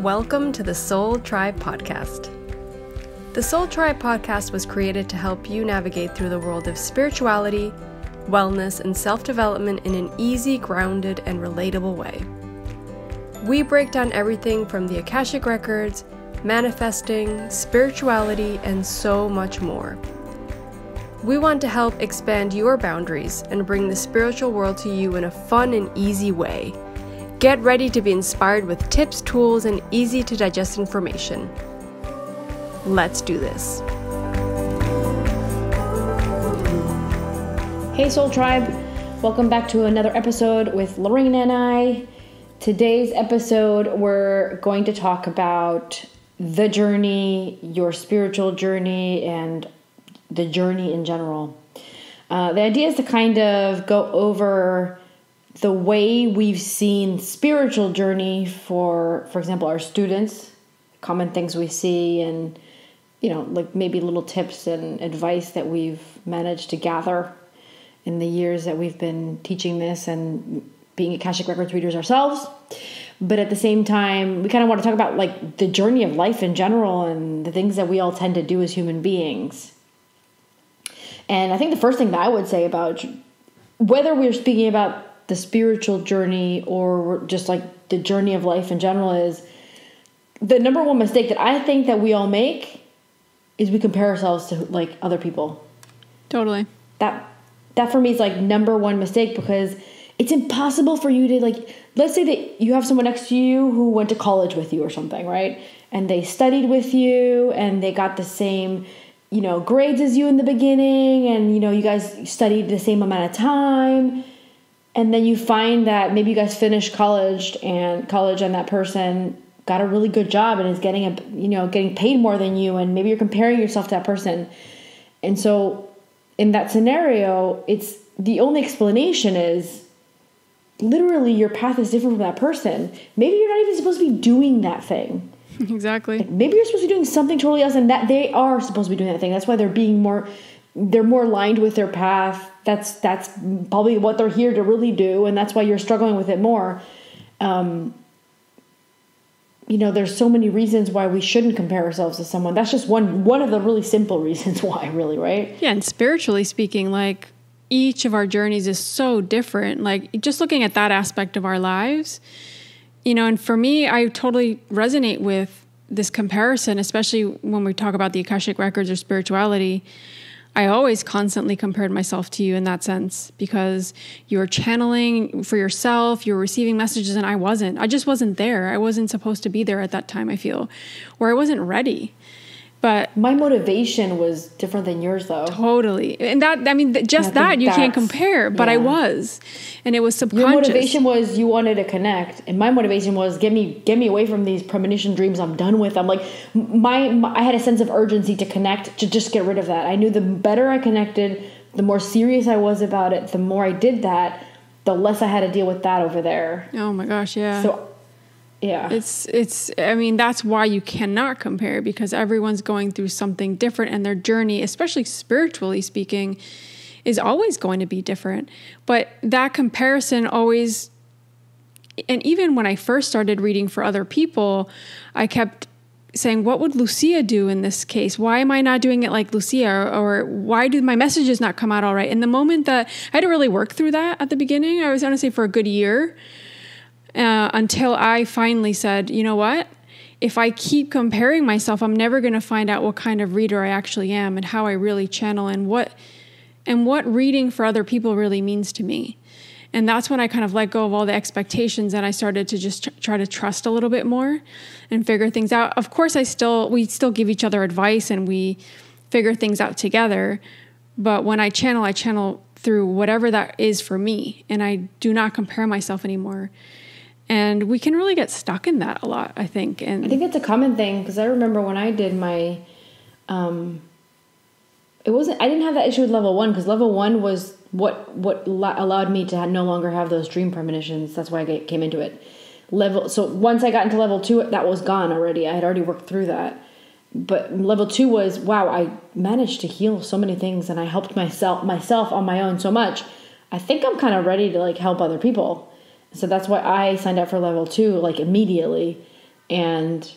Welcome to the Soul Tribe Podcast. The Soul Tribe Podcast was created to help you navigate through the world of spirituality, wellness, and self-development in an easy, grounded, and relatable way. We break down everything from the Akashic Records, manifesting, spirituality, and so much more. We want to help expand your boundaries and bring the spiritual world to you in a fun and easy way. Get ready to be inspired with tips, tools, and easy to digest information. Let's do this. Hey Soul Tribe, welcome back to another episode with Lorena and I. Today's episode, we're going to talk about the journey, your spiritual journey, and the journey in general. The idea is to kind of go over the way we've seen spiritual journey for example, our students, common things we see, and, like maybe little tips and advice that we've managed to gather in the years that we've been teaching this and being Akashic Records readers ourselves. But at the same time, we kind of want to talk about like the journey of life in general and the things that we all tend to do as human beings. And I think the first thing that I would say about whether we're speaking about the spiritual journey or just like the journey of life in general is the number one mistake that I think that we all make is we compare ourselves to like other people. Totally. That for me is like number one mistake, because it's impossible for you to like, let's say that you have someone next to you who went to college with you or something, right? And they studied with you and they got the same, grades as you in the beginning, and, you guys studied the same amount of time. And then you find that maybe you guys finished college and that person got a really good job and is getting paid more than you. And maybe you're comparing yourself to that person. And so in that scenario, it's the only explanation is literally your path is different from that person. Maybe you're not even supposed to be doing that thing. Exactly. Like maybe you're supposed to be doing something totally else, and that they are supposed to be doing that thing. That's why they're more aligned with their path. That's probably what they're here to really do, and that's why you're struggling with it more. There's so many reasons why we shouldn't compare ourselves to someone. That's just one of the really simple reasons why, really, right? Yeah, and spiritually speaking, like each of our journeys is so different. Like just looking at that aspect of our lives, and for me, I totally resonate with this comparison, especially when we talk about the Akashic Records or spirituality. I always constantly compared myself to you in that sense, because you're channeling for yourself, you're receiving messages, and I wasn't. I just wasn't there. I wasn't supposed to be there at that time, I feel, or I wasn't ready. But my motivation was different than yours, though. Totally. And you can't compare, but yeah. I was. And it was subconscious. Your motivation was you wanted to connect. And my motivation was get me away from these premonition dreams I'm done with. I'm like, I had a sense of urgency to connect, to just get rid of that. I knew the better I connected, the more serious I was about it, the more I did that, the less I had to deal with that over there. Oh my gosh, yeah. So yeah. That's why you cannot compare, because everyone's going through something different, and their journey, especially spiritually speaking, is always going to be different. But that comparison always, and even when I first started reading for other people, I kept saying, what would Lucia do in this case? Why am I not doing it like Lucia? Or why do my messages not come out all right? And the moment that I had to really work through that at the beginning, I was going to say for a good year, until I finally said, you know what? If I keep comparing myself, I'm never going to find out what kind of reader I actually am and how I really channel and what reading for other people really means to me. And that's when I kind of let go of all the expectations, and I started to just try to trust a little bit more and figure things out. Of course, we still give each other advice and we figure things out together. But when I channel through whatever that is for me, and I do not compare myself anymore. And we can really get stuck in that a lot, I think. And I think that's a common thing, because I remember when I did my, I didn't have that issue with level 1, because level 1 was what allowed me to no longer have those dream premonitions. That's why I came into it. So once I got into level 2, that was gone already. I had already worked through that. But level 2 was, wow, I managed to heal so many things, and I helped myself on my own so much. I think I'm kind of ready to like help other people. So that's why I signed up for level 2, like immediately. And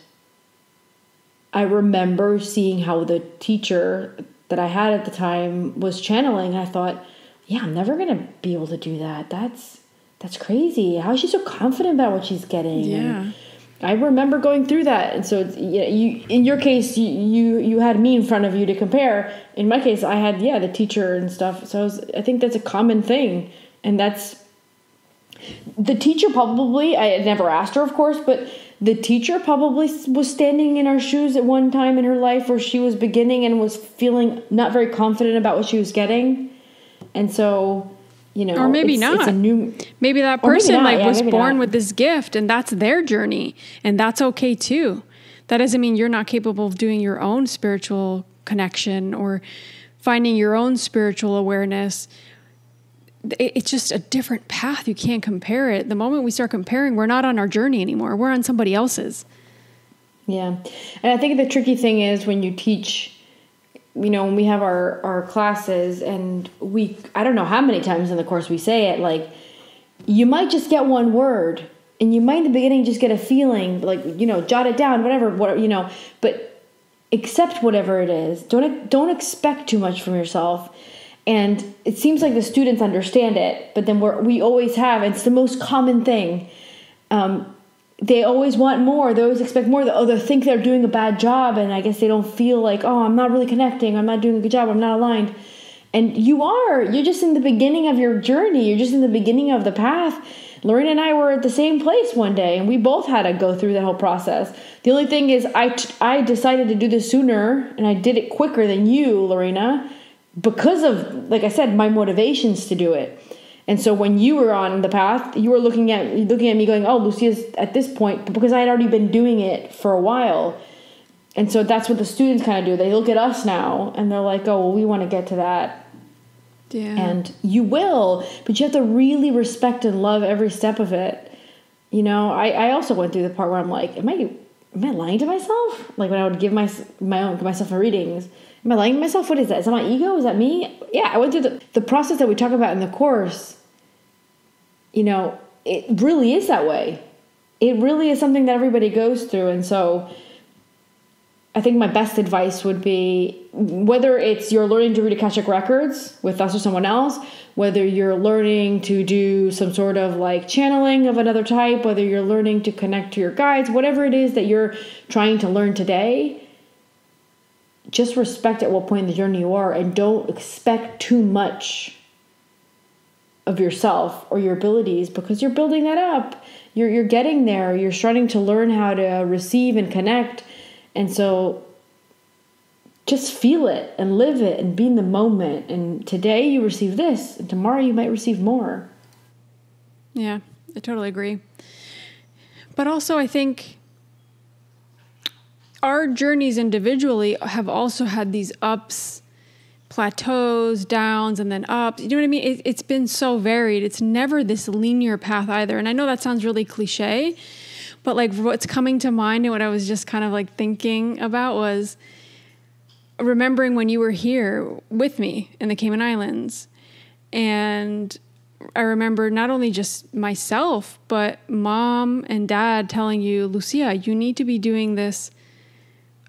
I remember seeing how the teacher that I had at the time was channeling. I thought, yeah, I'm never going to be able to do that. That's crazy. How is she so confident about what she's getting? Yeah. And I remember going through that. And so you, in your case, you had me in front of you to compare. In my case, I had, the teacher and stuff. So I think that's a common thing. And that's the teacher probably, I had never asked her, of course, but the teacher probably was standing in our shoes at one time in her life where she was beginning and was feeling not very confident about what she was getting. And so, or maybe not. Maybe that person was born with this gift, and that's their journey, and that's okay too. That doesn't mean you're not capable of doing your own spiritual connection or finding your own spiritual awareness. It's just a different path. You can't compare it. The moment we start comparing, we're not on our journey anymore. We're on somebody else's. Yeah. And I think the tricky thing is when you teach, when we have our classes and I don't know how many times in the course we say it, like, you might just get one word and you might in the beginning just get a feeling, like, jot it down, whatever, but accept whatever it is. Don't expect too much from yourself. And it seems like the students understand it, but then we always have, it's the most common thing. They always want more. They always expect more. They think they're doing a bad job. And I guess they don't feel like, I'm not really connecting. I'm not doing a good job. I'm not aligned. And you're just in the beginning of your journey. You're just in the beginning of the path. Lorena and I were at the same place one day, and we both had to go through that whole process. The only thing is I decided to do this sooner, and I did it quicker than you, Lorena, because of, like I said, my motivations to do it. And so when you were on the path, you were looking at me going, oh, Lucia's at this point, because I had already been doing it for a while. And so that's what the students kind of do. They look at us now and they're like, oh, well, we want to get to that. Yeah. And you will, but you have to really respect and love every step of it. I also went through the part where I'm like, am I lying to myself? Like when I would give myself a readings, am I lying to myself? What is that? Is that my ego? Is that me? Yeah, I went through the process that we talk about in the course. It really is that way. It really is something that everybody goes through. And so I think my best advice would be, whether it's you're learning to read Akashic Records with us or someone else, whether you're learning to do some sort of like channeling of another type, whether you're learning to connect to your guides, whatever it is that you're trying to learn today, just respect at what point in the journey you are and don't expect too much of yourself or your abilities, because you're building that up. You're getting there. You're starting to learn how to receive and connect. And so just feel it and live it and be in the moment. And today you receive this, and tomorrow you might receive more. Yeah, I totally agree. But also I think our journeys individually have also had these ups, plateaus, downs, and then ups. You know what I mean? It's been so varied. It's never this linear path either. And I know that sounds really cliche, but like what's coming to mind and what I was just kind of like thinking about was remembering when you were here with me in the Cayman Islands. And I remember not only just myself, but mom and dad telling you, Lucia, you need to be doing this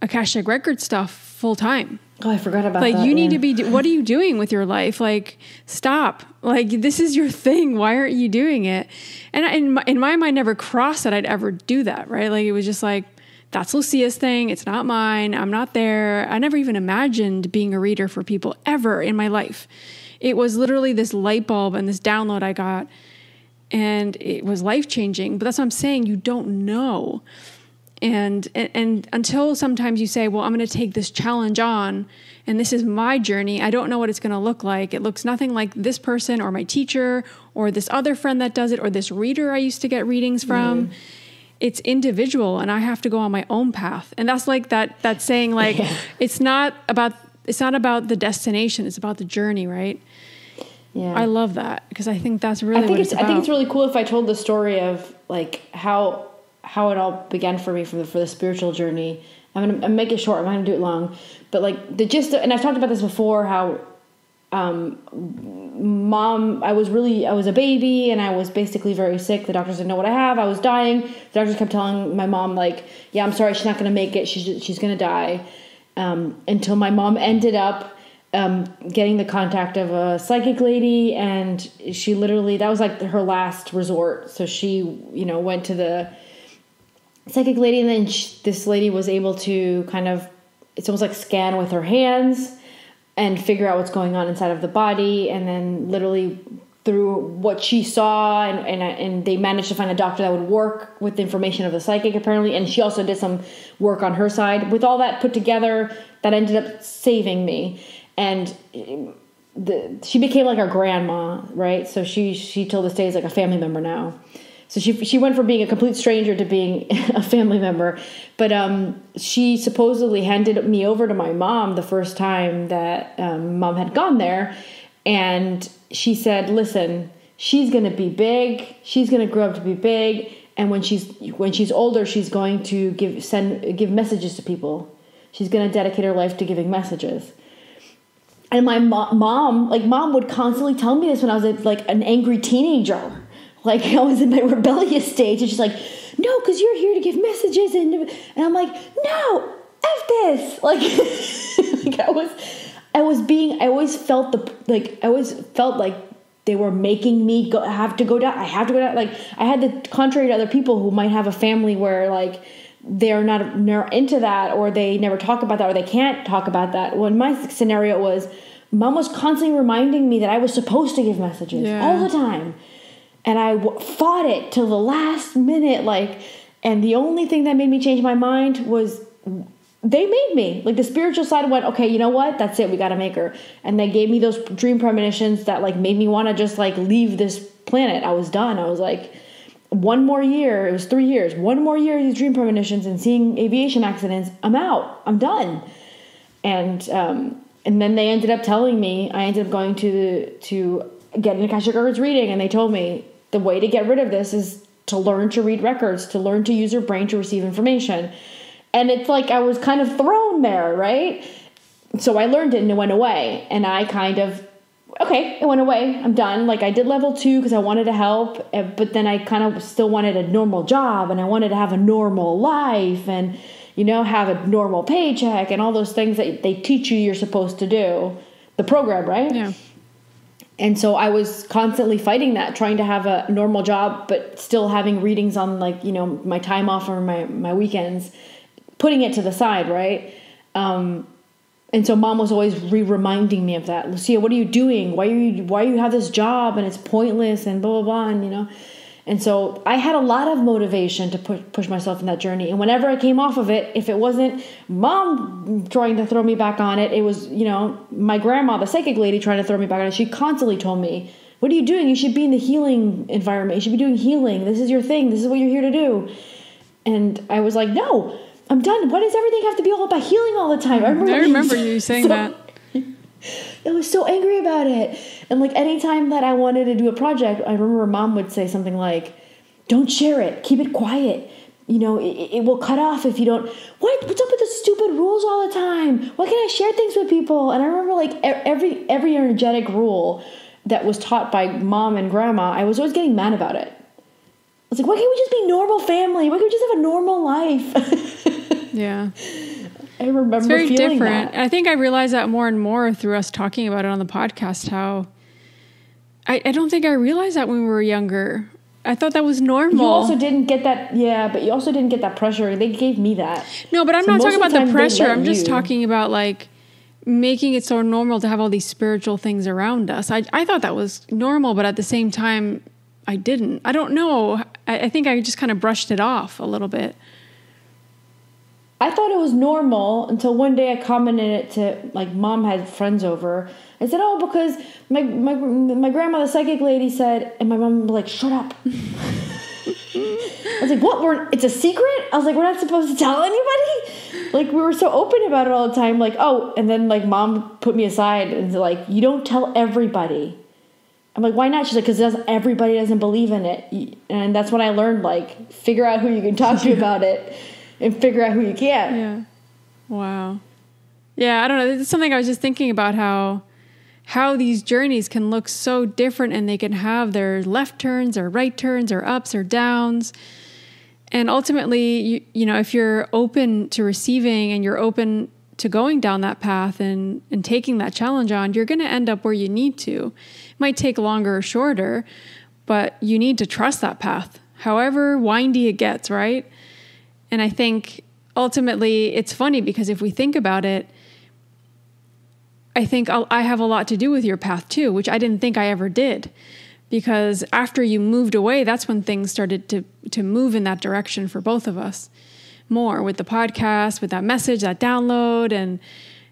Akashic Record stuff full time. Oh, I forgot about that. Like, you need to be, what are you doing with your life? Like, stop. Like, this is your thing. Why aren't you doing it? And in my mind, never crossed that I'd ever do that, right? Like, it was just like, that's Lucia's thing. It's not mine. I'm not there. I never even imagined being a reader for people ever in my life. It was literally this light bulb and this download I got, and it was life-changing. But that's what I'm saying. You don't know. And until sometimes you say, well, I'm going to take this challenge on, and this is my journey. I don't know what it's going to look like. It looks nothing like this person or my teacher or this other friend that does it or this reader I used to get readings from. Mm. It's individual, and I have to go on my own path. And that's like that saying, like, yeah. It's not about the destination. It's about the journey, right? Yeah. I love that, because I think that's really what it's about. I think it's really cool if I told the story of like how it all began for me for the spiritual journey. I'm going to make it short. I'm not going to do it long. But like the gist, and I've talked about this before, how Mom, I was a baby and I was basically very sick. The doctors didn't know what I have. I was dying. The doctors kept telling my mom, like, yeah, I'm sorry, she's not going to make it. She's going to die. Until my mom ended up getting the contact of a psychic lady, and she literally, that was like her last resort. So she, went to the psychic lady, and then this lady was able to kind of, it's almost like scan with her hands and figure out what's going on inside of the body. And then literally through what she saw, and they managed to find a doctor that would work with the information of the psychic, apparently. And she also did some work on her side. With all that put together, that ended up saving me. And she became like our grandma, right? So she till this day is like a family member now. So she went from being a complete stranger to being a family member. But she supposedly handed me over to my mom the first time that mom had gone there. And she said, listen, she's going to be big. She's going to grow up to be big. And when she's older, she's going to give messages to people. She's going to dedicate her life to giving messages. And my mom would constantly tell me this when I was like an angry teenager. Like I was in my rebellious stage, and she's like, "No, because you're here to give messages," and I'm like, "No, F this!" Like, like I always felt like they were making me have to go down. I have to go down. Like I had the contrary to other people who might have a family where like they're not into that, or they never talk about that, or they can't talk about that. Well, my scenario was, mom was constantly reminding me that I was supposed to give messages all the time. And I fought it till the last minute, and the only thing that made me change my mind was they made me. Like the spiritual side went, okay, you know what? That's it. We got to make her. And they gave me those dream premonitions that made me want to just leave this planet. I was done. I was like, one more year. It was 3 years. One more year of these dream premonitions and seeing aviation accidents. I'm out. I'm done. And then they ended up telling me, I ended up going to get an Akashic Records reading, and they told me the way to get rid of this is to learn to read records, to learn to use your brain to receive information. And it's like I was kind of thrown there, right? So I learned it and it went away. And I it went away. I'm done. I did level 2 because I wanted to help, but then I kind of still wanted a normal job, and I wanted to have a normal life and, have a normal paycheck and all those things that they teach you're supposed to do. The program, right? Yeah. And so I was constantly fighting that, trying to have a normal job, but still having readings on my time off or my weekends, putting it to the side. Right. And so mom was always reminding me of that. Lucia, what are you doing? Why you have this job and it's pointless and blah, blah, blah. And so I had a lot of motivation to push myself in that journey. And whenever I came off of it, if it wasn't mom trying to throw me back on it, it was, my grandma, the psychic lady, trying to throw me back on it. She constantly told me, what are you doing? You should be in the healing environment. You should be doing healing. This is your thing. This is what you're here to do. And I was like, no, I'm done. Why does everything have to be all about healing all the time? I remember you saying that. I was so angry about it. And anytime that I wanted to do a project, I remember mom would say something like, don't share it. Keep it quiet. It will cut off if you don't. What's up with the stupid rules all the time? Why can't I share things with people? And I remember every energetic rule that was taught by mom and grandma, I was always getting mad about it. I was like, why can't we just be normal family? Why can't we just have a normal life? Yeah. I remember it's very feeling different. that. I think I realized that more and more through us talking about it on the podcast, how I don't think I realized that when we were younger. I thought that was normal. You also didn't get that, but you also didn't get that pressure. They gave me that. No, but I'm not talking about the pressure. I'm just talking about making it so normal to have all these spiritual things around us. I thought that was normal, but at the same time, I didn't. I don't know. I think I just kind of brushed it off a little bit. I thought it was normal until one day I commented it to, mom had friends over. I said, oh, because my grandma, the psychic lady, said, and my mom was like, shut up. I was like, what? It's a secret? I was like, we're not supposed to tell anybody? We were so open about it all the time. And then mom put me aside and said, you don't tell everybody. I'm like, why not? She's like, because everybody doesn't believe in it. And that's when I learned, figure out who you can talk to about it. And figure out who you can. Yeah. Wow. Yeah, I don't know. It's something I was just thinking about, how how these journeys can look so different, and they can have their left turns or right turns or ups or downs. And ultimately, you know, if you're open to receiving and you're open to going down that path and taking that challenge on, you're going to end up where you need to. It might take longer or shorter, but you need to trust that path, however windy it gets, right? And I think ultimately it's funny because if we think about it, I think I have a lot to do with your path too, which I didn't think I ever did. Because after you moved away, that's when things started to move in that direction for both of us more, with the podcast, with that message, that download, and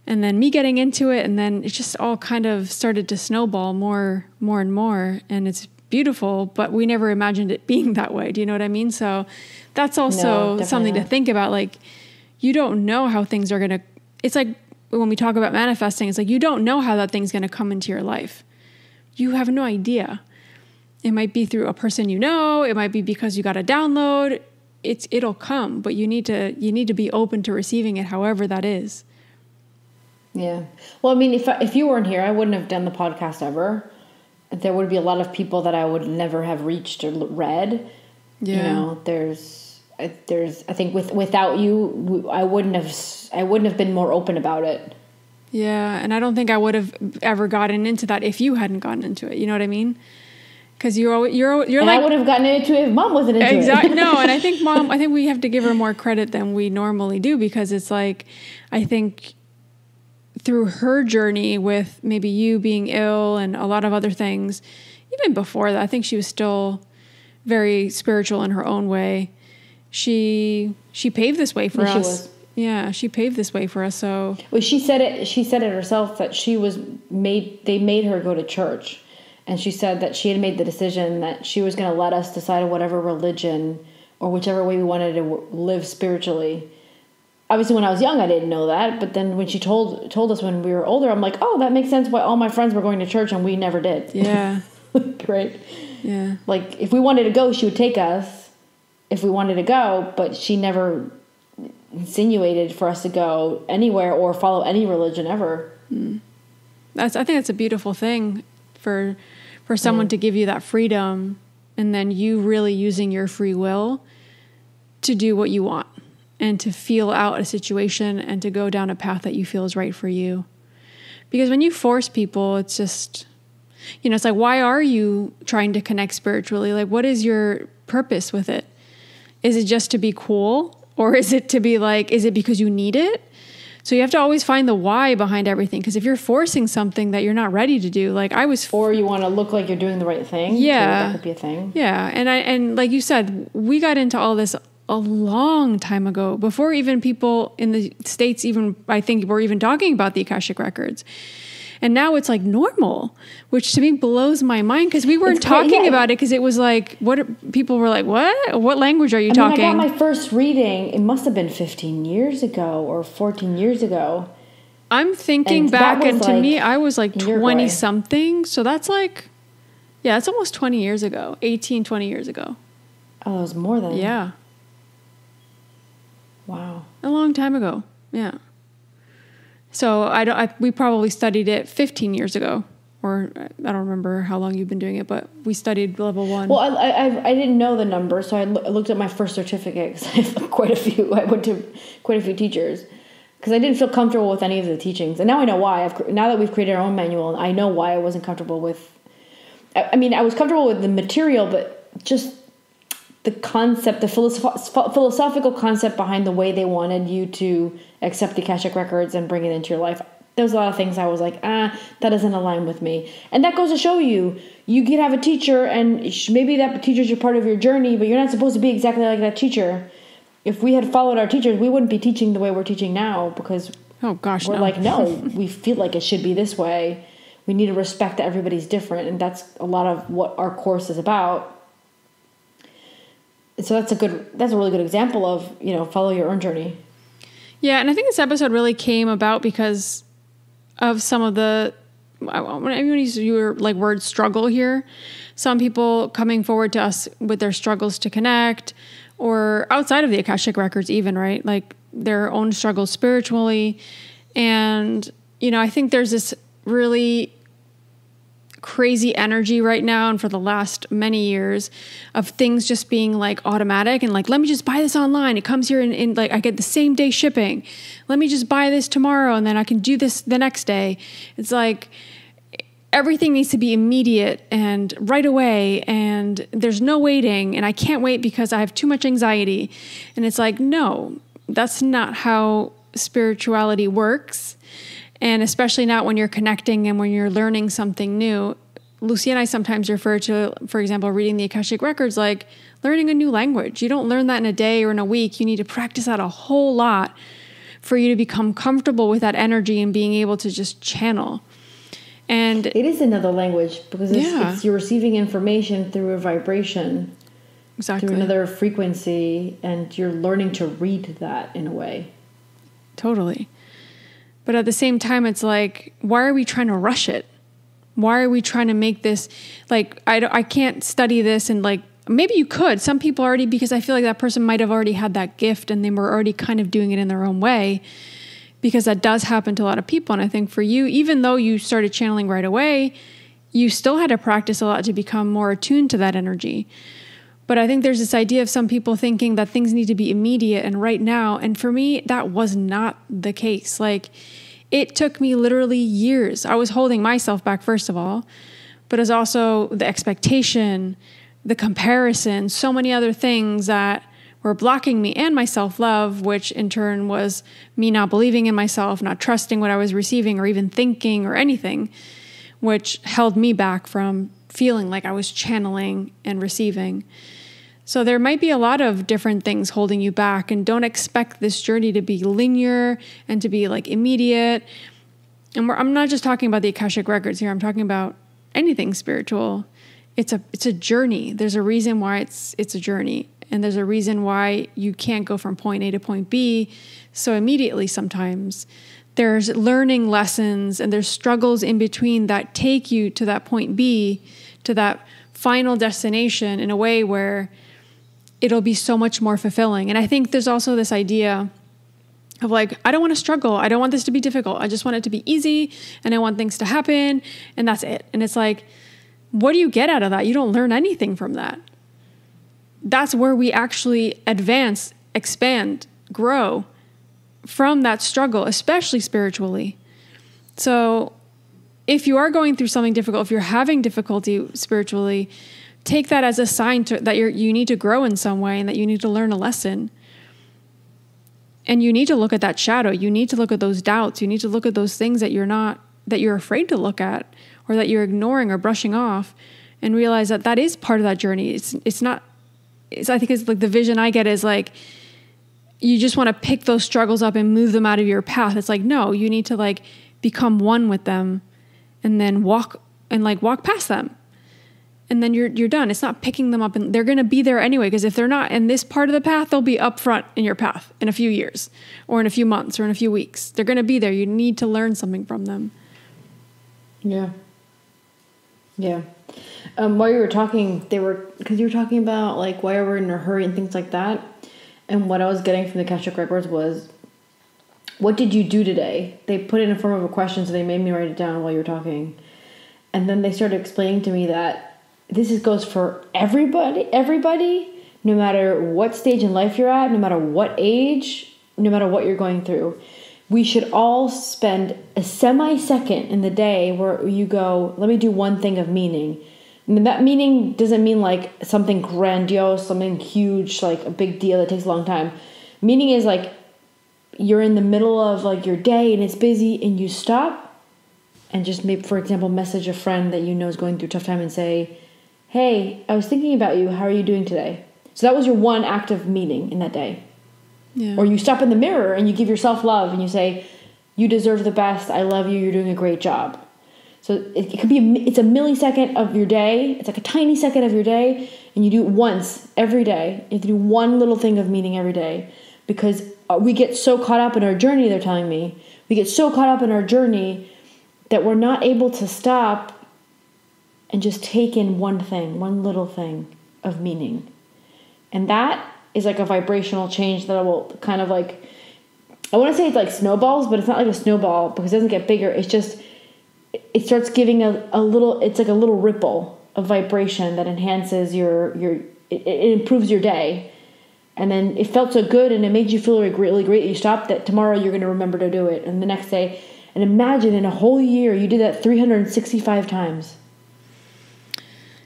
then me getting into it. And then it just all kind of started to snowball more and more. And it's beautiful, but we never imagined it being that way. Do you know what I mean? So that's also something to think about. Like, you don't know how things are going to, it's like when we talk about manifesting, it's like, you don't know how that thing's going to come into your life. You have no idea. It might be through a person you know. It might be because you got a download. It'll come, but you need to be open to receiving it, however that is. Yeah. Well, I mean, if you weren't here, I wouldn't have done the podcast ever. There would be a lot of people that I would never have reached or read. Yeah. You know, there's I think without you, I wouldn't have been more open about it. Yeah, and I don't think I would have ever gotten into that if you hadn't gotten into it. You know what I mean? Because you're and like, I would have gotten into it if Mom wasn't into it. Exactly. No, and I think we have to give her more credit than we normally do, because it's like, I think through her journey with maybe you being ill and a lot of other things, even before that, I think she was still very spiritual in her own way. She paved this way for us. She was. Yeah, she paved this way for us. So well, she said it herself that they made her go to church. And she said that she had made the decision that she was going to let us decide on whatever religion or whichever way we wanted to live spiritually. Obviously, when I was young, I didn't know that. But then when she told us when we were older, I'm like, oh, that makes sense why all my friends were going to church and we never did. Yeah. Right? Yeah. Like, if we wanted to go, she would take us if we wanted to go. But she never insinuated for us to go anywhere or follow any religion ever. I think that's a beautiful thing for someone to give you that freedom, and then you really using your free will to do what you want and to feel out a situation and to go down a path that you feel is right for you. Because when you force people, it's just, you know, it's like, why are you trying to connect spiritually? Like, what is your purpose with it? Is it just to be cool? Or is it to be like, is it because you need it? So you have to always find the why behind everything. Because if you're forcing something that you're not ready to do, like I was... Or you want to look like you're doing the right thing. Yeah. That could be a thing. Yeah. And like you said, we got into all this a long time ago, before even people in the States even, I think, were even talking about the Akashic Records. And now it's like normal, which to me blows my mind, because we weren't talking about it, because it was like, people were like, what language are you talking? I got my first reading, it must have been 15 years ago or 14 years ago. I'm thinking back, and to me, I was like 20 something. So that's like, yeah, it's almost 20 years ago, 18, 20 years ago. Oh, it was more than. Yeah. Wow. A long time ago. Yeah. So we probably studied it 15 years ago, or I don't remember how long you've been doing it, but we studied level 1. Well, I didn't know the number, so I looked at my first certificate, because I have quite a few. I went to quite a few teachers, because I didn't feel comfortable with any of the teachings. And now I know why. Now that we've created our own manual, I know why I wasn't comfortable with... I mean, I was comfortable with the material, but just the concept, the philosophical concept behind the way they wanted you to accept the Akashic Records and bring it into your life. There was a lot of things I was like, that doesn't align with me. And that goes to show you could have a teacher, and maybe that teacher's your part of your journey, but you're not supposed to be exactly like that teacher. If we had followed our teachers, we wouldn't be teaching the way we're teaching now, because we're like, no, we feel like it should be this way. We need to respect that everybody's different, and that's a lot of what our course is about. So that's a really good example of, follow your own journey. Yeah, and I think this episode really came about because of some of the, I want to use your word struggle here. Some people coming forward to us with their struggles to connect, or outside of the Akashic Records even, right? Like their own struggles spiritually. And, I think there's this really crazy energy right now and for the last many years of things just being like automatic and like, let me just buy this online. It comes here in like, I get the same day shipping. Let me just buy this tomorrow and then I can do this the next day. It's like everything needs to be immediate and right away, and there's no waiting, and I can't wait because I have too much anxiety. And it's like, no, that's not how spirituality works. And especially not when you're connecting and when you're learning something new. Lucy and I sometimes refer to, for example, reading the Akashic Records like learning a new language. You don't learn that in a day or in a week. You need to practice that a whole lot for you to become comfortable with that energy and being able to just channel. And it is another language because it's you're receiving information through a vibration, exactly, through another frequency, and you're learning to read that in a way. Totally. But at the same time, it's like, why are we trying to rush it? Why are we trying to make this, like, I can't study this and like, maybe you could. Some people already, because I feel like that person might have already had that gift and they were already kind of doing it in their own way, because that does happen to a lot of people. And I think for you, even though you started channeling right away, you still had to practice a lot to become more attuned to that energy. But I think there's this idea of some people thinking that things need to be immediate and right now. And for me, that was not the case. Like, it took me literally years. I was holding myself back, first of all, but it's also the expectation, the comparison, so many other things that were blocking me and my self-love, which in turn was me not believing in myself, not trusting what I was receiving or even thinking or anything, which held me back from feeling like I was channeling and receiving. So there might be a lot of different things holding you back, and don't expect this journey to be linear and to be like immediate. And I'm not just talking about the Akashic Records here. I'm talking about anything spiritual. It's a journey. There's a reason why it's a journey, and there's a reason why you can't go from point A to point B so immediately sometimes. There's learning lessons and there's struggles in between that take you to that point B, to that final destination in a way where it'll be so much more fulfilling. And I think there's also this idea of like, I don't want to struggle. I don't want this to be difficult. I just want it to be easy and I want things to happen and that's it. And it's like, what do you get out of that? You don't learn anything from that. That's where we actually advance, expand, grow from that struggle, especially spiritually. So if you are going through something difficult, if you're having difficulty spiritually, take that as a sign that you need to grow in some way and that you need to learn a lesson. And you need to look at that shadow. You need to look at those doubts. You need to look at those things that you're afraid to look at or that you're ignoring or brushing off, and realize that that is part of that journey. I think it's like the vision I get is like, you just want to pick those struggles up and move them out of your path. It's like, no, you need to like become one with them and then walk past them. And then you're done. It's not picking them up, and they're going to be there anyway, because if they're not in this part of the path, they'll be up front in your path in a few years or in a few months or in a few weeks. They're going to be there. You need to learn something from them. Yeah. Yeah. While you were talking, because you were talking about like why we're in a hurry and things like that. And what I was getting from the Akashic Records was, what did you do today? They put it in the form of a question, so they made me write it down while you were talking. And then they started explaining to me that this goes for everybody, no matter what stage in life you're at, no matter what age, no matter what you're going through. We should all spend a semi-second in the day where you go, let me do one thing of meaning. And that meaning doesn't mean like something grandiose, something huge, like a big deal that takes a long time. Meaning is like you're in the middle of like your day and it's busy and you stop and just maybe, for example, message a friend that you know is going through a tough time and say, hey, I was thinking about you. How are you doing today? So that was your one act of meaning in that day. Yeah. Or you stop in the mirror and you give yourself love and you say, you deserve the best. I love you. You're doing a great job. So it could be, it's a millisecond of your day. It's like a tiny second of your day. And you do it once every day. You have to do one little thing of meaning every day. Because we get so caught up in our journey, they're telling me. We get so caught up in our journey that we're not able to stop and just take in one thing, one little thing of meaning. And that is like a vibrational change that will kind of like, I want to say it's like snowballs, but it's not like a snowball because it doesn't get bigger. It's just, it starts giving a little, it's like a little ripple of vibration that enhances it improves your day. And then it felt so good and it made you feel really great. You stopped that. Tomorrow you're going to remember to do it. And the next day, and imagine in a whole year, you did that 365 times.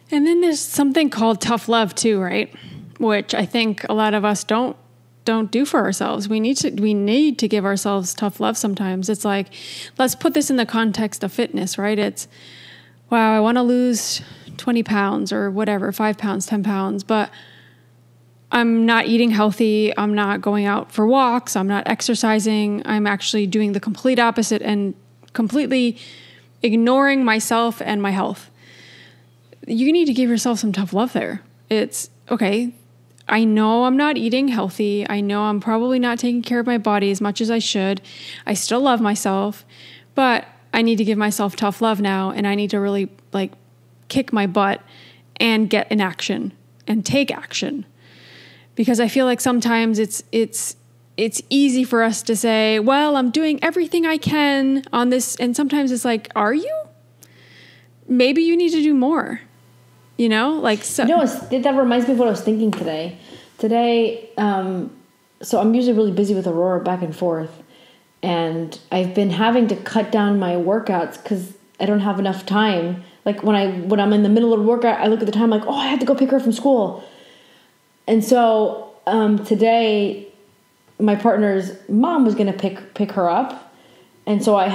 And then there's something called tough love too, right? Which I think a lot of us don't do for ourselves. We need to give ourselves tough love sometimes. It's like, let's put this in the context of fitness, right? It's, wow, I want to lose 20 pounds or whatever, 5 pounds, 10 pounds, but I'm not eating healthy. I'm not going out for walks. I'm not exercising. I'm actually doing the complete opposite and completely ignoring myself and my health. You need to give yourself some tough love there. It's okay. I know I'm not eating healthy. I know I'm probably not taking care of my body as much as I should. I still love myself, but I need to give myself tough love now. And I need to really kick my butt and get in action and take action. Because I feel like sometimes it's easy for us to say, well, I'm doing everything I can on this. And sometimes it's like, are you? Maybe you need to do more, so. That reminds me of what I was thinking today. So I'm usually really busy with Aurora back and forth. And I've been having to cut down my workouts because I don't have enough time. Like when I'm in the middle of a workout, I look at the time like, oh, I have to go pick her up from school. And so today, my partner's mom was going to pick her up. And so I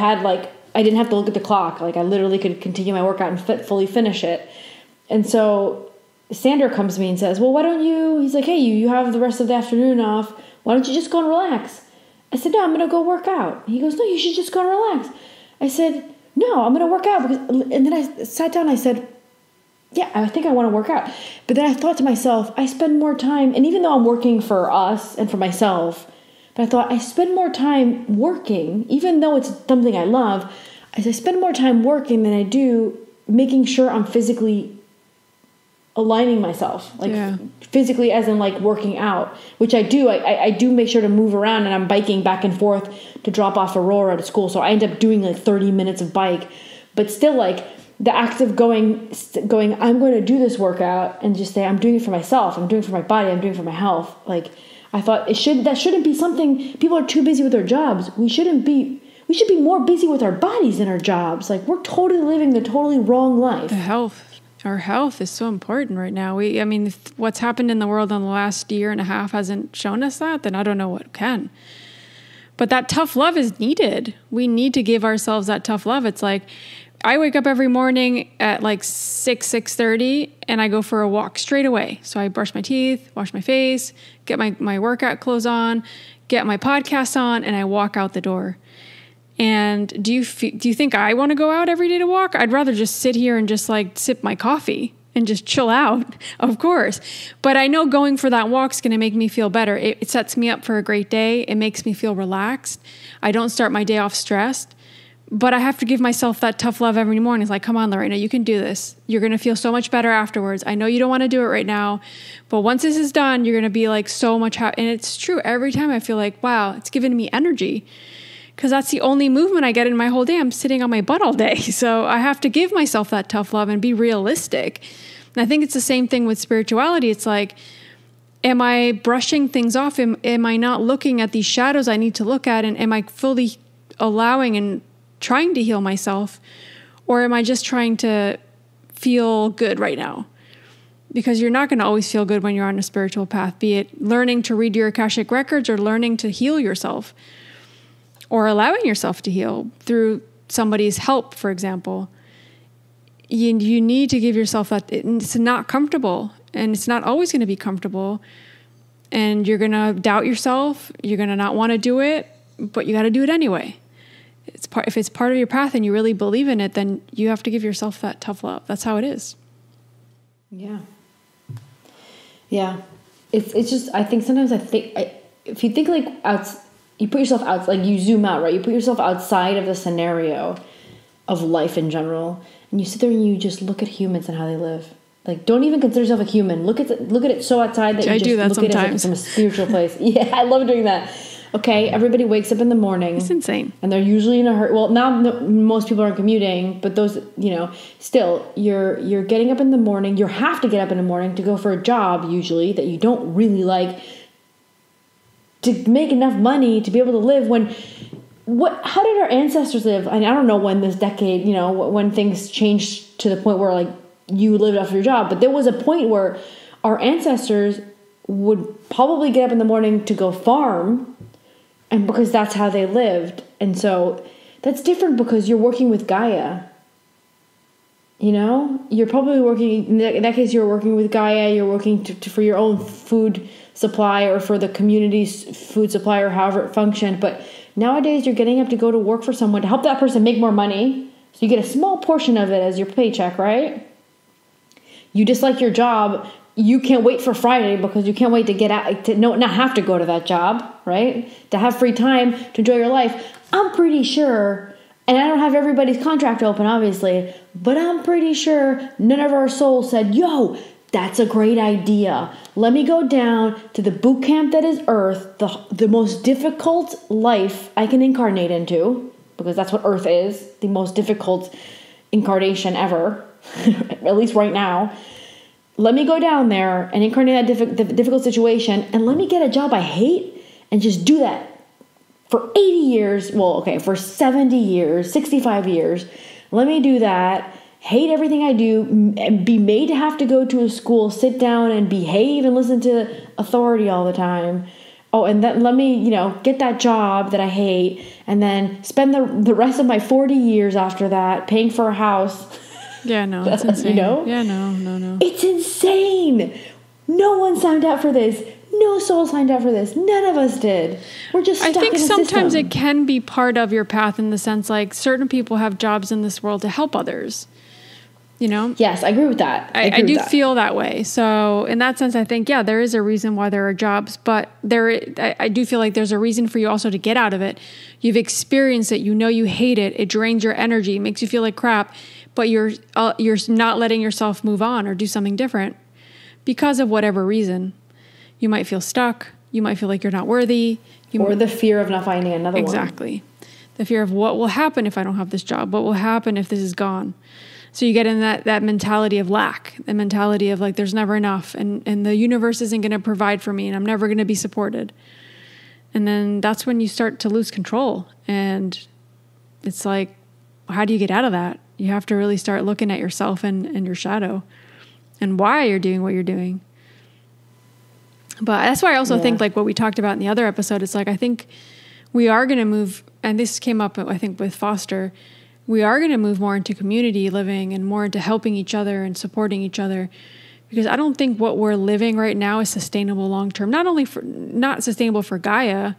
didn't have to look at the clock. Like I literally could continue my workout and fully finish it. And so Sander comes to me and says, well, why don't you, he's like, hey, you have the rest of the afternoon off. Why don't you just go and relax? I said, no, I'm going to go work out. He goes, no, you should just go and relax. I said, no, I'm going to work out. And then I sat down and I said, yeah, I think I want to work out. But then I thought to myself, I spend more time, and even though I'm working for us and for myself, but I thought I spend more time working, even though it's something I love, I spend more time working than I do making sure I'm physically aligning myself, physically as in working out, which I do. I do make sure to move around, and I'm biking back and forth to drop off Aurora to school. So I end up doing 30 minutes of bike, but still the act of going, I'm going to do this workout and just say, I'm doing it for myself. I'm doing it for my body. I'm doing it for my health. I thought that shouldn't be something, people are too busy with their jobs. We should be more busy with our bodies than our jobs. We're totally living the totally wrong life. Our health is so important right now. If what's happened in the world in the last year and a half hasn't shown us that, then I don't know what can. But that tough love is needed. We need to give ourselves that tough love. It's like, I wake up every morning at 6:30 and I go for a walk straight away. So I brush my teeth, wash my face, get my workout clothes on, get my podcast on, and I walk out the door. And do you think I want to go out every day to walk? I'd rather just sit here and just sip my coffee and just chill out, of course. But I know going for that walk is going to make me feel better. It sets me up for a great day. It makes me feel relaxed. I don't start my day off stressed. But I have to give myself that tough love every morning. It's like, come on, Lorena, you can do this. You're going to feel so much better afterwards. I know you don't want to do it right now, but once this is done, you're going to be so much happy. And it's true. Every time I feel wow, it's giving me energy, because that's the only movement I get in my whole day. I'm sitting on my butt all day. So I have to give myself that tough love and be realistic. And I think it's the same thing with spirituality. It's am I brushing things off? Am I not looking at these shadows I need to look at? And am I fully allowing and trying to heal myself, or am I just trying to feel good right now? Because you're not going to always feel good when you're on a spiritual path, be it learning to read your Akashic records or learning to heal yourself or allowing yourself to heal through somebody's help, for example. You need to give yourself that. It's not comfortable, and it's not always going to be comfortable, and you're going to doubt yourself. You're going to not want to do it, but you got to do it anyway. If it's part of your path and you really believe in it, then you have to give yourself that tough love. That's how it is. Yeah. It's just, I think sometimes if you think you put yourself out, you zoom out, right? You put yourself outside of the scenario of life in general, and you sit there and you just look at humans and how they live. Don't even consider yourself a human. Look at it so outside that you just do that look sometimes. At it from a spiritual place. Yeah, I love doing that. Okay, everybody wakes up in the morning. It's insane. And they're usually in a hurry. Well, now most people aren't commuting, but those, still, you're getting up in the morning. You have to get up in the morning to go for a job, usually, that you don't really like, to make enough money to be able to live how did our ancestors live? And I don't know when this decade, when things changed to the point where, like, you lived off your job, but there was a point where our ancestors would probably get up in the morning to go farm, and because that's how they lived. And so that's different because you're working with Gaia. You're probably working, in that case, you're working with Gaia, you're working for your own food supply or for the community's food supply or however it functioned. But nowadays you're getting up to go to work for someone to help that person make more money. So you get a small portion of it as your paycheck, right? You dislike your job. You can't wait for Friday because you can't wait to get out, to not have to go to that job, right? To have free time to enjoy your life. I'm pretty sure, and I don't have everybody's contract open, obviously, but I'm pretty sure none of our souls said, yo, that's a great idea. Let me go down to the boot camp that is Earth, the most difficult life I can incarnate into, because that's what Earth is, the most difficult incarnation ever, at least right now. Let me go down there and incarnate that difficult situation, and let me get a job I hate and just do that for 80 years. Well, okay, for 70 years, 65 years. Let me do that. Hate everything I do, and be made to have to go to a school, sit down and behave and listen to authority all the time. Oh, and then let me, get that job that I hate, and then spend the rest of my 40 years after that paying for a house. Yeah, no, it's insane. Yeah, no. It's insane. No one signed up for this. No soul signed up for this. None of us did. We're just stuck in a system. I think sometimes it can be part of your path in the sense, like, certain people have jobs in this world to help others. Yes, I agree with that. I do feel that way. So in that sense, I think, yeah, there is a reason why there are jobs, but I do feel like there's a reason for you also to get out of it. You've experienced it. You hate it. It drains your energy. It makes you feel like crap, but you're not letting yourself move on or do something different because of whatever reason. You might feel stuck. You might feel like you're not worthy. Or the fear of not finding another one. Exactly. The fear of what will happen if I don't have this job? What will happen if this is gone? So you get in that mentality of lack, the mentality of like, there's never enough and the universe isn't going to provide for me and I'm never going to be supported. And then that's when you start to lose control. And it's like, how do you get out of that? You have to really start looking at yourself and your shadow and why you're doing what you're doing. But that's why I also think, like what we talked about in the other episode, it's like, I think we are going to move, and this came up, I think, with Foster, we are going to move more into community living and more into helping each other and supporting each other, because I don't think what we're living right now is sustainable long-term, not sustainable for Gaia,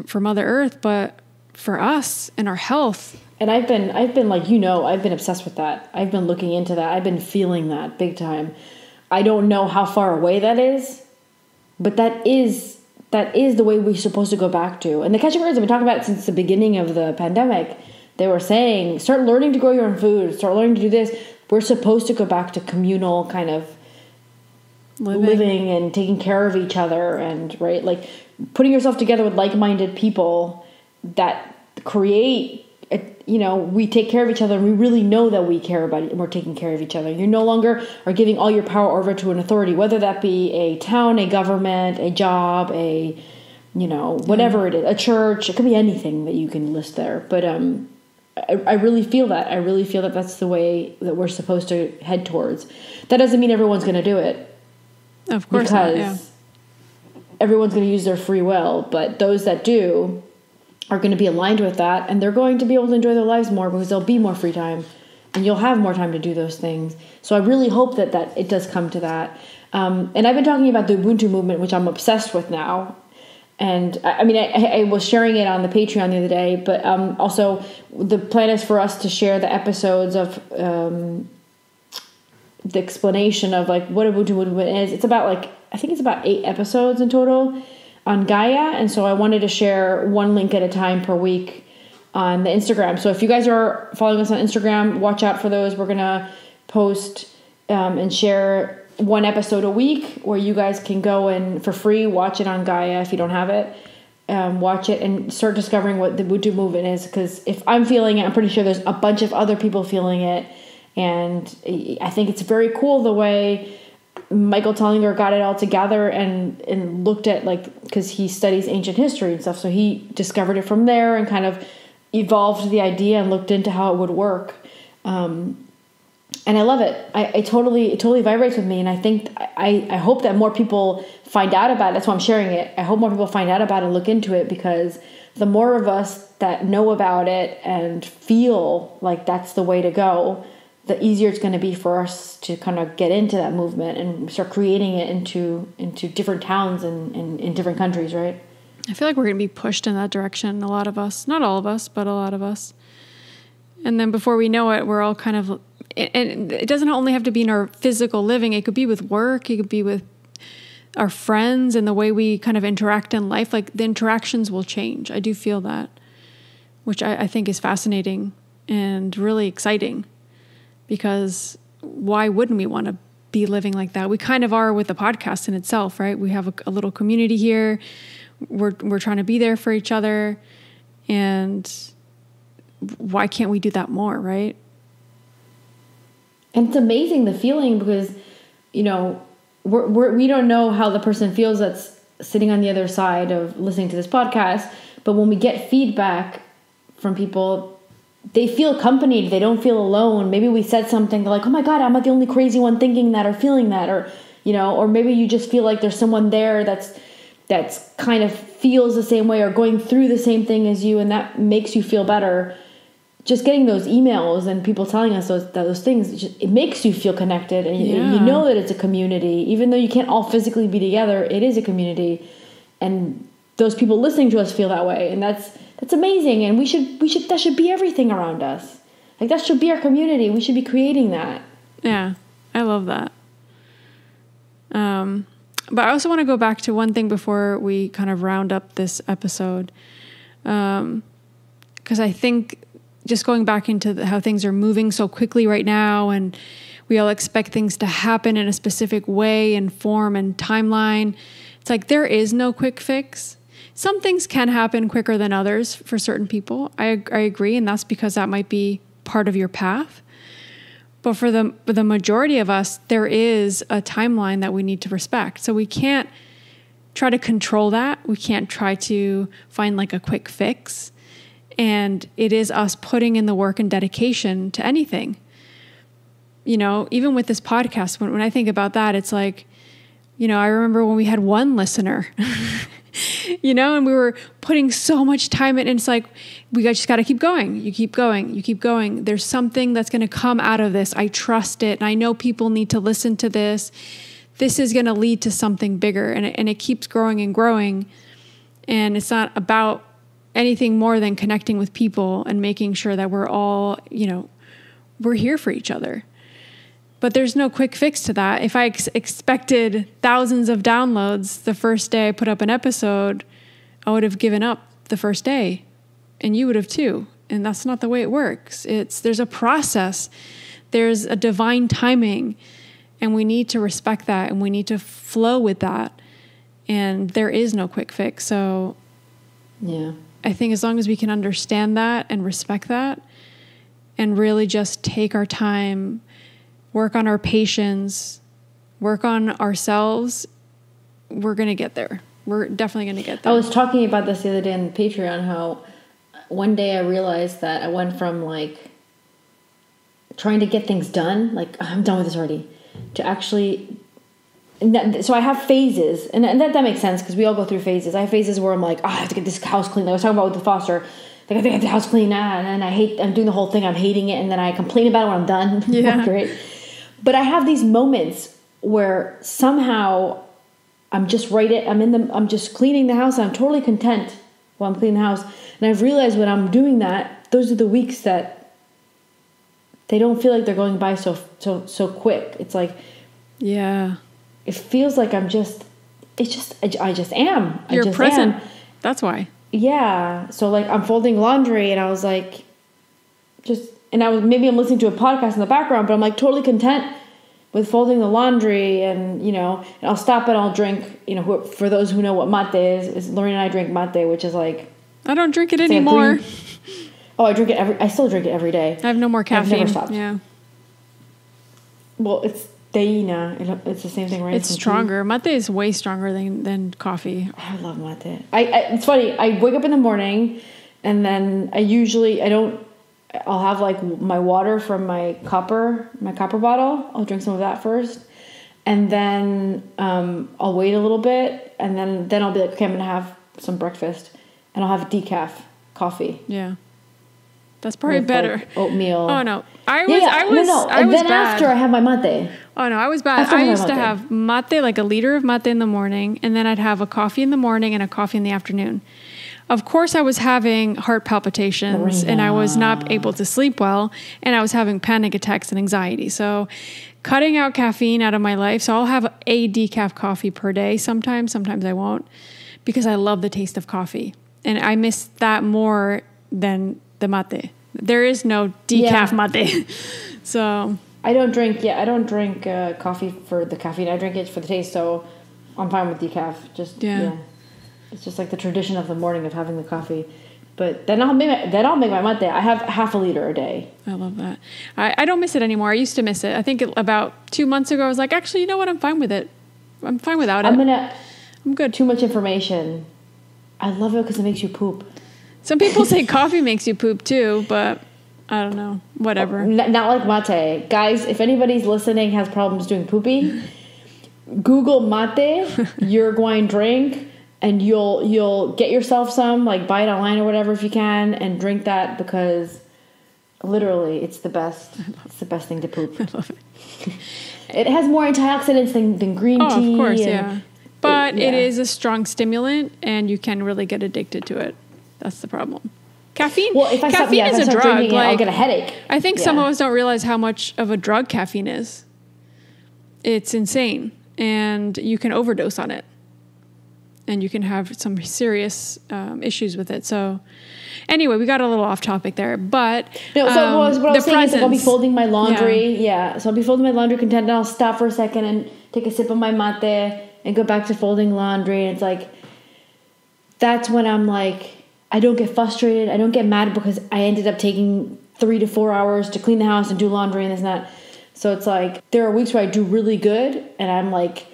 for Mother Earth, but for us and our health. And I've been like, I've been obsessed with that. I've been looking into that. I've been feeling that big time. I don't know how far away that is, but that is the way we're supposed to go back to. And the Catching Birds have been talking about it since the beginning of the pandemic. They were saying, start learning to grow your own food, start learning to do this. We're supposed to go back to communal kind of living and taking care of each other, and right, like putting yourself together with like-minded people that create, we take care of each other and we really know that we care about it and we're taking care of each other. You no longer are giving all your power over to an authority, whether that be a town, a government, a job, whatever it is, a church. It could be anything that you can list there. But I really feel that. I really feel that that's the way that we're supposed to head towards. That doesn't mean everyone's going to do it. Of course not, yeah. Everyone's going to use their free will, but those that do are going to be aligned with that, and they're going to be able to enjoy their lives more because there'll be more free time, and you'll have more time to do those things. So I really hope that it does come to that. And I've been talking about the Ubuntu movement, which I'm obsessed with now. And I was sharing it on the Patreon the other day, but also the plan is for us to share the episodes of the explanation of like what Ubuntu movement is. It's about I think it's about 8 episodes in total on Gaia. And so I wanted to share one link at a time per week on the Instagram. So if you guys are following us on Instagram, watch out for those. We're going to post and share one episode a week where you guys can go and for free watch it on Gaia if you don't have it. watch it and start discovering what the Ubuntu movement is. Because if I'm feeling it, I'm pretty sure there's a bunch of other people feeling it. And I think it's very cool the way Michael Tellinger got it all together and looked at, like, because he studies ancient history and stuff. So he discovered it from there and kind of evolved the idea and looked into how it would work. And I love it. It totally vibrates with me. And I think, I hope that more people find out about it. That's why I'm sharing it. I hope more people find out about it and look into it, because the more of us that know about it and feel like that's the way to go, the easier it's going to be for us to kind of get into that movement and start creating it into different towns and in different countries, right? I feel like we're going to be pushed in that direction, a lot of us. Not all of us, but a lot of us. And then before we know it, we're all kind of... And it doesn't only have to be in our physical living. It could be with work. It could be with our friends and the way we kind of interact in life. Like, the interactions will change. I do feel that, which I think is fascinating and really exciting, because why wouldn't we want to be living like that? We kind of are with the podcast in itself, right? We have a little community here. We're trying to be there for each other. And why can't we do that more, right? And it's amazing, the feeling, because, you know, we don't know how the person feels that's sitting on the other side of listening to this podcast. But when we get feedback from people, they feel accompanied. They don't feel alone. Maybe we said something, they're like, oh my God, I'm not the only crazy one thinking that or feeling that. Or, you know, or maybe you just feel like there's someone there that's kind of feels the same way or going through the same thing as you. And that makes you feel better. Just getting those emails and people telling us those things, it makes you feel connected, and you know that it's a community. Even though you can't all physically be together, it is a community, and those people listening to us feel that way, and that's amazing. And we should that should be everything around us. Like, that should be our community. We should be creating that. Yeah, I love that. But I also want to go back to one thing before we kind of round up this episode, because I think, just going back into how things are moving so quickly right now, and we all expect things to happen in a specific way and form and timeline. It's like, there is no quick fix. Some things can happen quicker than others for certain people. I agree. And that's because that might be part of your path. But for the majority of us, there is a timeline that we need to respect. So we can't try to control that. We can't try to find like a quick fix. And it is us putting in the work and dedication to anything. You know, even with this podcast, when I think about that, it's like, you know, I remember when we had one listener, you know, and we were putting so much time in, and it's like, we just got to keep going. You keep going. You keep going. There's something that's going to come out of this. I trust it. And I know people need to listen to this. This is going to lead to something bigger. And it keeps growing and growing. And it's not about anything more than connecting with people and making sure that we're all, you know, we're here for each other. But there's no quick fix to that. If I expected thousands of downloads the first day I put up an episode, I would have given up the first day, and you would have too. And that's not the way it works. There's a process. There's a divine timing, and we need to respect that, and we need to flow with that. And there is no quick fix. So yeah. I think as long as we can understand that and respect that, and really just take our time, work on our patience, work on ourselves, we're going to get there. We're definitely going to get there. I was talking about this the other day on Patreon, how one day I realized that I went from like trying to get things done, like I'm done with this already, to actually... So I have phases, and that makes sense, because we all go through phases. I have phases where I'm like, I have to get this house clean. Like I was talking about with the foster, like I have to get the house clean, and I'm doing the whole thing, I'm hating it, and then I complain about it when I'm done. Yeah. Great. But I have these moments where somehow I'm just I'm just cleaning the house, and I'm totally content while I'm cleaning the house. And I've realized when I'm doing that, those are the weeks that they don't feel like they're going by so quick. It's like, yeah. It feels like I just am. You're I just present. am. That's why. Yeah. So like I'm folding laundry, and I was like, maybe I'm listening to a podcast in the background, but I'm like totally content with folding the laundry and, you know, and I'll stop and I'll drink, you know, for those who know what mate is Lorena and I drink mate, which is like... I don't drink it anymore. I drink it I still drink it every day. I have no more caffeine. I've never stopped. Yeah. Well, it's teína. It's the same thing, right? It's stronger. Mate is way stronger than coffee. I love mate. It's funny. I wake up in the morning and then I'll have like my water from my copper bottle. I'll drink some of that first. And then I'll wait a little bit and then I'll be like, okay, I'm going to have some breakfast and I'll have decaf coffee. Yeah. That's probably better. Like oatmeal. Oh no. I was then bad. after I have my mate. Oh no, I was bad. I used to have mate, like a liter of mate in the morning, and then I'd have a coffee in the morning and a coffee in the afternoon. Of course, I was having heart palpitations and I was not able to sleep well, and I was having panic attacks and anxiety. So cutting out caffeine out of my life. So I'll have a decaf coffee per day. Sometimes I won't, because I love the taste of coffee. And I miss that more than the mate. There is no decaf mate. So I don't drink coffee for the caffeine. I drink it for the taste, so I'm fine with decaf. It's just like the tradition of the morning of having the coffee. But then I'll make my mate. I have half a liter a day. I love that. I don't miss it anymore. I used to miss it. I think about 2 months ago I was like, actually, you know what? I'm fine with it. I'm fine without it. I'm good. Too much information. I love it because it makes you poop. Some people say coffee makes you poop too, but I don't know. Whatever. Not like mate. Guys, if anybody's listening has problems doing poopy, Google mate, you're going to drink, and you'll get yourself some, like buy it online or whatever if you can, and drink that because literally it's the best. It's the best thing to poop. I love it. It has more antioxidants than green tea. Oh, of course, yeah. But it is a strong stimulant, and you can really get addicted to it. That's the problem. Caffeine. Well, if I start drinking it, I'll get a headache. I think some of us don't realize how much of a drug caffeine is. It's insane, and you can overdose on it, and you can have some serious issues with it. So, anyway, we got a little off topic there, but what I was saying is I'll be folding my laundry. Yeah, so I'll be folding my laundry content, and I'll stop for a second and take a sip of my mate and go back to folding laundry. And it's like that's when I'm like, I don't get frustrated. I don't get mad because I ended up taking 3 to 4 hours to clean the house and do laundry and this and that. So it's like there are weeks where I do really good and I'm like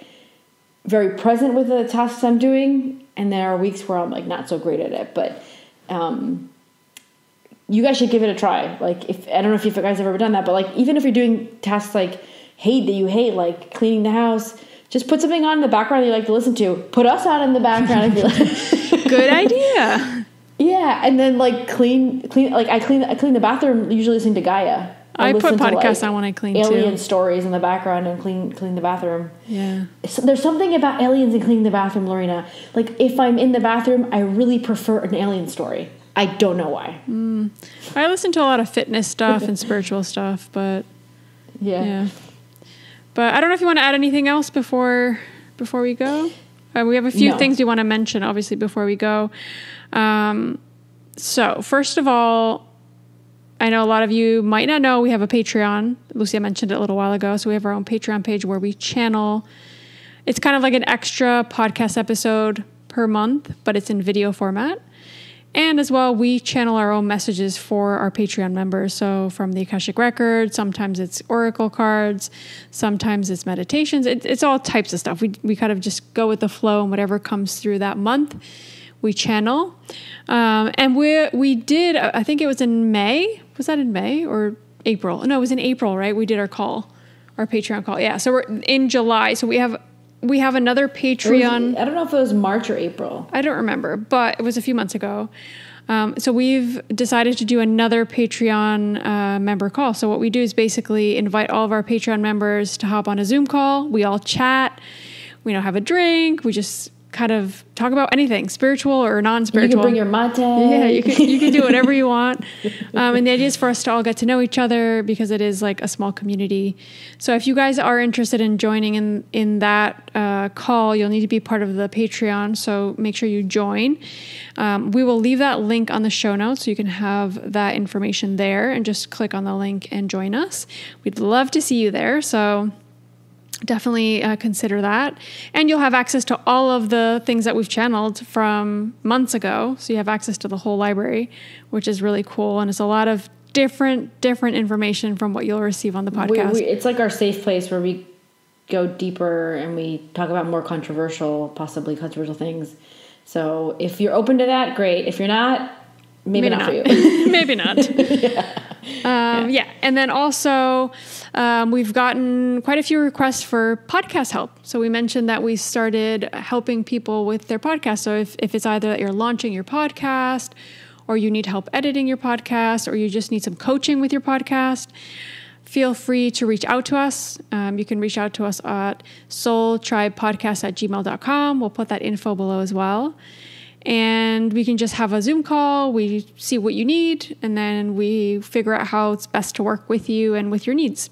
very present with the tasks I'm doing. And there are weeks where I'm like not so great at it. But you guys should give it a try. Like I don't know if you guys have ever done that, but like even if you're doing tasks like you hate, like cleaning the house, just put something on in the background that you like to listen to. Put us on in the background and be like, good idea. Yeah, and then like clean. Like I clean the bathroom. Usually listening to Gaia. I put podcasts on when I clean alien stories in the background and clean the bathroom. Yeah, so there's something about aliens and cleaning the bathroom, Lorena. Like if I'm in the bathroom, I really prefer an alien story. I don't know why. I listen to a lot of fitness stuff and spiritual stuff, but yeah. But I don't know if you want to add anything else before we go. We have a few things we want to mention, obviously, before we go. So first of all, I know a lot of you might not know we have a Patreon. Lucia mentioned it a little while ago. So we have our own Patreon page where we channel. It's kind of like an extra podcast episode per month, but it's in video format. And as well, we channel our own messages for our Patreon members. So from the Akashic Record, sometimes it's oracle cards, sometimes it's meditations. It's all types of stuff. We kind of just go with the flow, and whatever comes through that month, we channel. And we did, I think it was in May. Was that in May or April? No, it was in April, right? We did our Patreon call. Yeah. So we're in July. So we have another Patreon. I don't know if it was March or April. I don't remember, but it was a few months ago. So we've decided to do another Patreon member call. So what we do is basically invite all of our Patreon members to hop on a Zoom call. We all chat. We don't have a drink. We just kind of talk about anything, spiritual or non-spiritual. You can bring your mate. Yeah, you can do whatever you want. And the idea is for us to all get to know each other because it is like a small community. So if you guys are interested in joining in that call, you'll need to be part of the Patreon. So make sure you join. We will leave that link on the show notes so you can have that information there and just click on the link and join us. We'd love to see you there. So definitely consider that. And you'll have access to all of the things that we've channeled from months ago. So you have access to the whole library, which is really cool. And it's a lot of different information from what you'll receive on the podcast. It's like our safe place where we go deeper and we talk about more possibly controversial things. So if you're open to that, great. If you're not, maybe not for you. Maybe not. Yeah. And then also, we've gotten quite a few requests for podcast help. So we mentioned that we started helping people with their podcast. So if it's either that you're launching your podcast, or you need help editing your podcast, or you just need some coaching with your podcast, feel free to reach out to us. You can reach out to us at soultribepodcast@gmail.com. We'll put that info below as well. And we can just have a Zoom call. We see what you need, and then we figure out how it's best to work with you and with your needs.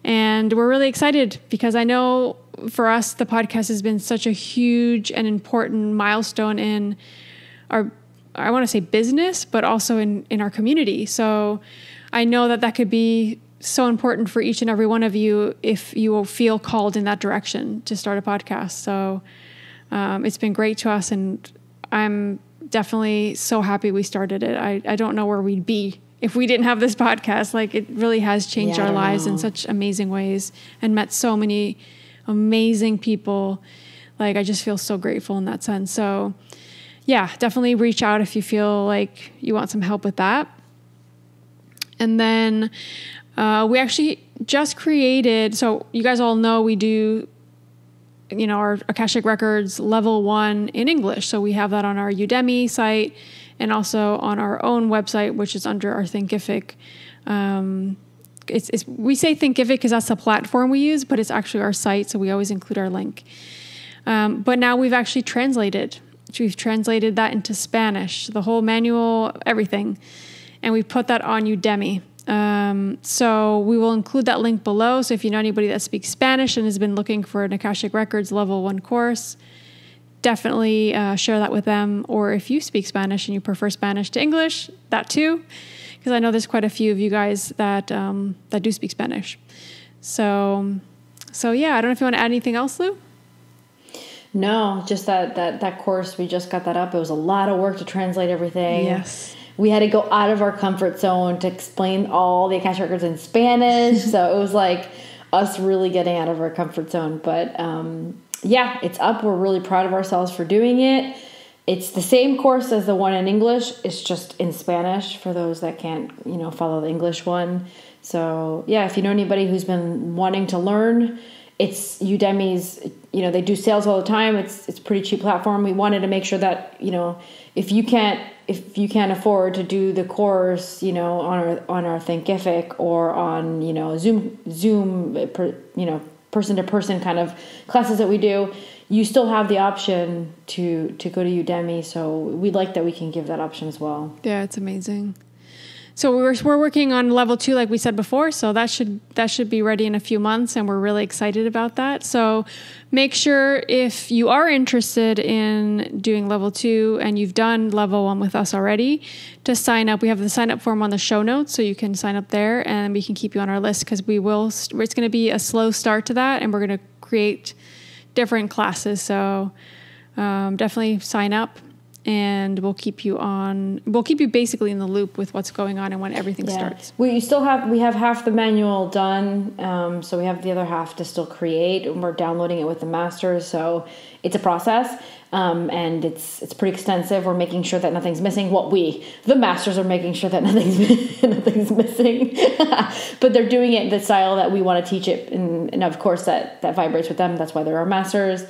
And we're really excited because I know for us, the podcast has been such a huge and important milestone in our, I want to say business, but also in our community. So I know that could be so important for each and every one of you if you will feel called in that direction to start a podcast. So it's been great to us, and I'm definitely so happy we started it. I don't know where we'd be if we didn't have this podcast. Like, it really has changed our lives in such amazing ways and met so many amazing people. Like, I just feel so grateful in that sense. So yeah, definitely reach out if you feel like you want some help with that. And then we actually just created, so you guys all know we do, our Akashic Records level 1 in English. So we have that on our Udemy site and also on our own website, which is under our Thinkific. We say Thinkific because that's the platform we use, but it's actually our site. So we always include our link. But now we've actually translated that into Spanish, the whole manual, everything. And we put that on Udemy. So we will include that link below. So if you know anybody that speaks Spanish and has been looking for an Akashic Records level 1 course, definitely share that with them. Or if you speak Spanish and you prefer Spanish to English, that too, because I know there's quite a few of you guys that do speak Spanish. So yeah, I don't know if you want to add anything else, Lou? No, just that course, we just got that up. It was a lot of work to translate everything. Yes. We had to go out of our comfort zone to explain all the Akashic Records in Spanish. So it was like us really getting out of our comfort zone. But yeah, it's up. We're really proud of ourselves for doing it. It's the same course as the one in English. It's just in Spanish for those that can't, follow the English one. So yeah, if you know anybody who's been wanting to learn, it's Udemy's, they do sales all the time. It's a pretty cheap platform. We wanted to make sure that, if you can't afford to do the course, on our Thinkific or on, Zoom, person to person kind of classes that we do, you still have the option to go to Udemy. So we like that we can give that option as well. Yeah, it's amazing. So we're working on level 2, like we said before. So that should be ready in a few months, and we're really excited about that. So make sure if you are interested in doing level 2 and you've done level 1 with us already, to sign up. We have the sign up form on the show notes, so you can sign up there, and we can keep you on our list because it's going to be a slow start to that, and we're going to create different classes. So definitely sign up. And we'll keep you basically in the loop with what's going on and when everything starts. We have half the manual done. So we have the other half to still create, and we're downloading it with the masters. So it's a process. And it's pretty extensive. We're making sure that nothing's missing. The masters are making sure that nothing's missing, but they're doing it in the style that we want to teach it. And of course that vibrates with them. That's why they're our masters.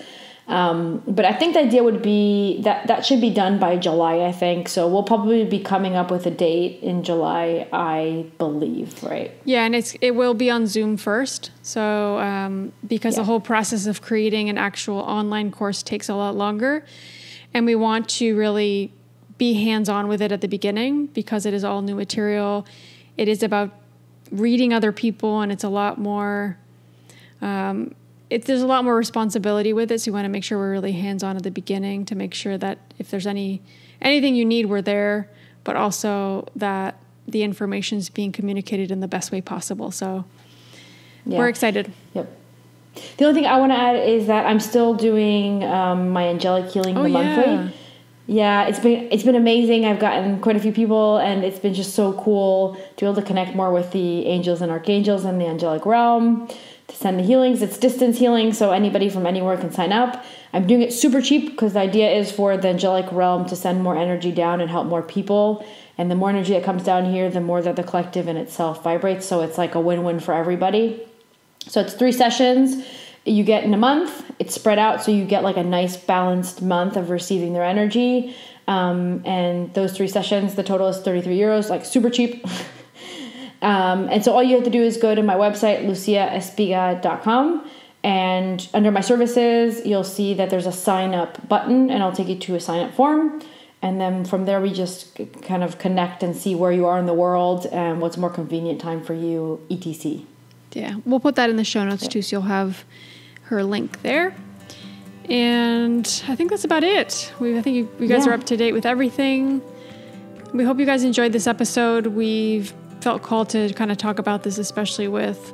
But I think the idea would be that should be done by July, I think. So we'll probably be coming up with a date in July, I believe, right? Yeah, and it will be on Zoom first. So because the whole process of creating an actual online course takes a lot longer, and we want to really be hands-on with it at the beginning because it is all new material. It is about reading other people, and it's a lot more... there's a lot more responsibility with it, so we want to make sure we're really hands-on at the beginning to make sure that if there's anything you need, we're there, but also that the information is being communicated in the best way possible. So we're excited. Yep. The only thing I want to add is that I'm still doing my angelic healing monthly. Yeah, it's been amazing. I've gotten quite a few people, and it's been just so cool to be able to connect more with the angels and archangels in the angelic realm, to send the healings. It's distance healing, so anybody from anywhere can sign up. I'm doing it super cheap because the idea is for the angelic realm to send more energy down and help more people. And the more energy that comes down here, the more that the collective in itself vibrates. So it's like a win-win for everybody. So it's 3 sessions you get in a month. It's spread out, so you get like a nice balanced month of receiving their energy. And those 3 sessions, the total is €33, like super cheap. And so all you have to do is go to my website, luciaespiga.com. And under my services, you'll see that there's a sign up button, and I'll take you to a sign up form. And then from there, we just kind of connect and see where you are in the world and what's more convenient time for you, etc. Yeah, we'll put that in the show notes too, so you'll have her link there. And I think that's about it. I think you guys are up to date with everything. We hope you guys enjoyed this episode. We've felt called to kind of talk about this, especially with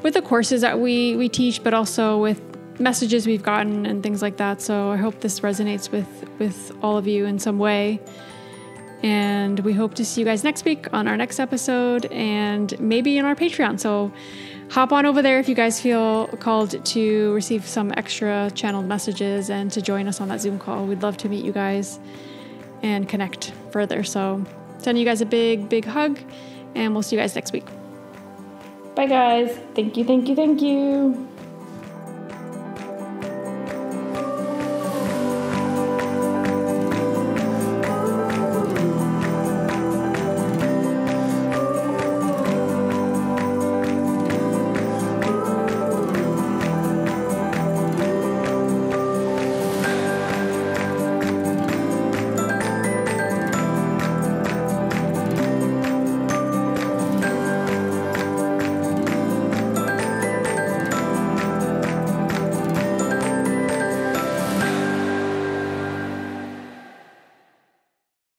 the courses that we teach, but also with messages we've gotten and things like that. So I hope this resonates with all of you in some way. And we hope to see you guys next week on our next episode and maybe in our Patreon. So hop on over there if you guys feel called to receive some extra channeled messages and to join us on that Zoom call. We'd love to meet you guys and connect further. So sending you guys a big, big hug, and we'll see you guys next week. Bye, guys. Thank you, thank you, thank you.